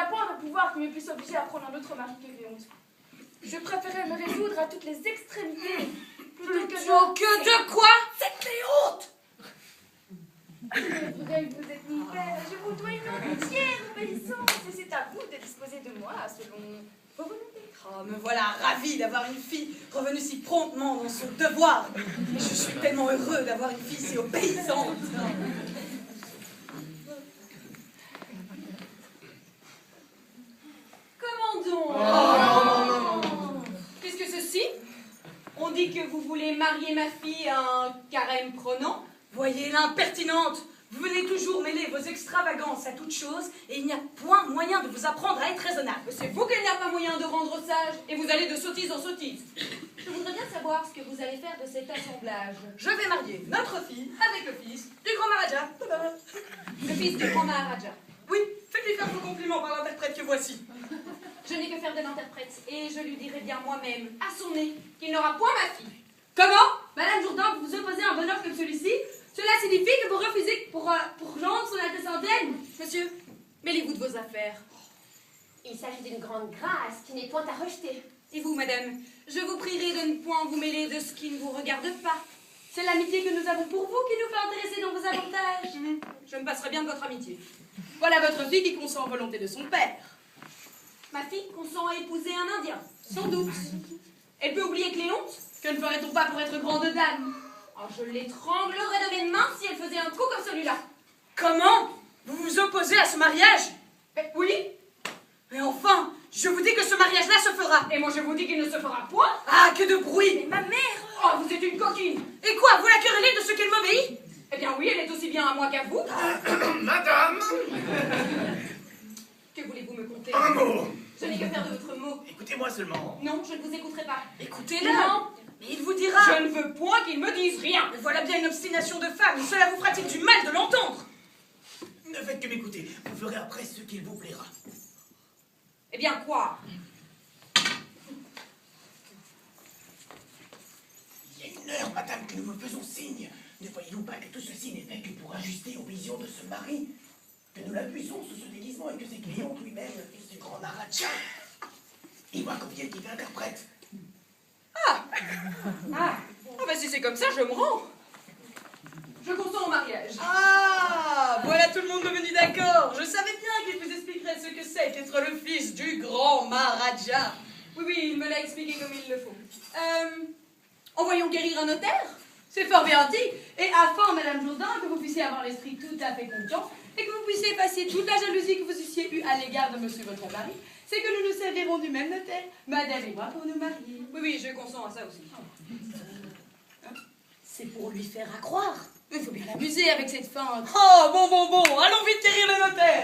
a point de pouvoir qui me puisse obliger à prendre un autre mari que Cléonte. Je préférais me résoudre à toutes les extrémités plutôt que de quoi? C'est Cléonte! C'est vrai que vous êtes mon père, je vous dois une entière obéissance, et c'est à vous de disposer de moi selon vos volontés. Oh, me voilà ravi d'avoir une fille revenue si promptement dans son devoir. Et je suis tellement heureux d'avoir une fille si obéissante. Comment donc? Qu'est-ce que ceci? On dit que vous voulez marier ma fille à un carême prenant. Voyez l'impertinente. Vous venez toujours mêler vos extravagances à toute chose et il n'y a point moyen de vous apprendre à être raisonnable. C'est vous qu'il n'y a pas moyen de rendre sage et vous allez de sottise en sottise. Je voudrais bien savoir ce que vous allez faire de cet assemblage. Je vais marier notre fille avec le fils du grand Maharaja. Le fils du grand Maharaja. Oui, faites-lui faire vos compliments par l'interprète que voici. Je n'ai que faire de l'interprète et je lui dirai bien moi-même, à son nez, qu'il n'aura point ma fille. Comment? Madame Jourdan, vous vous opposez à un bonheur comme celui-ci? Cela signifie que vous refusez pour rendre son Altesse Antenne? Monsieur, mêlez-vous de vos affaires. Il s'agit d'une grande grâce qui n'est point à rejeter. Et vous, madame, je vous prierai de ne point vous mêler de ce qui ne vous regarde pas. C'est l'amitié que nous avons pour vous qui nous fait intéresser dans vos avantages. Je me passerai bien de votre amitié. Voilà votre fille qui consent en volonté de son père. Ma fille consent à épouser un Indien, sans doute. Elle peut oublier Cléonte? Que ne ferait-on pas pour être grande dame? Oh, je l'étranglerais de mes mains si elle faisait un coup comme celui-là. Comment? Vous vous opposez à ce mariage? Oui, Mais enfin, je vous dis que ce mariage-là se fera. et moi je vous dis qu'il ne se fera point. Ah, que de bruit! Ma mère! Oh, vous êtes une coquine! Et quoi, vous la querellez de ce qu'elle m'obéit? Eh bien oui, elle est aussi bien à moi qu'à vous. Madame, Que voulez-vous me conter? un mot. Je n'ai que faire de votre mot. Écoutez-moi seulement. Non, je ne vous écouterai pas. Écoutez-le! Non, Mais il vous dira! je ne veux point qu'il me dise rien. Mais voilà bien une obstination de femme, cela vous fera-t-il du mal de l'entendre? Ne faites que m'écouter. Vous ferez après ce qu'il vous plaira. Eh bien quoi? Il y a une heure, madame, que nous vous faisons signe. Ne voyez-vous pas que tout ceci n'est fait que pour ajuster aux visions de ce mari? Que nous l'abusons sous ce déguisement et que c'est Cléonte lui-même, le fils du grand Maharaja. Et moi, comme qui fait interprète. Ah, oh, ben si c'est comme ça, je me rends. Je consens au mariage. Ah, voilà tout le monde devenu d'accord. Je savais bien qu'il vous expliquerait ce que c'est qu'être le fils du grand Maharaja. Oui, il me l'a expliqué comme il le faut. Envoyons guérir un notaire? C'est fort bien dit. Et afin, Madame Jourdain, que vous puissiez avoir l'esprit tout à fait confiant et que vous puissiez effacer toute la jalousie que vous eussiez eue à l'égard de monsieur votre mari, c'est que nous nous servirons du même notaire, Madame et moi, pour nous marier. Oui, je consens à ça aussi. C'est pour lui faire accroire. Il faut bien l'amuser avec cette feinte. Oh, bon, allons vite guérir le notaire.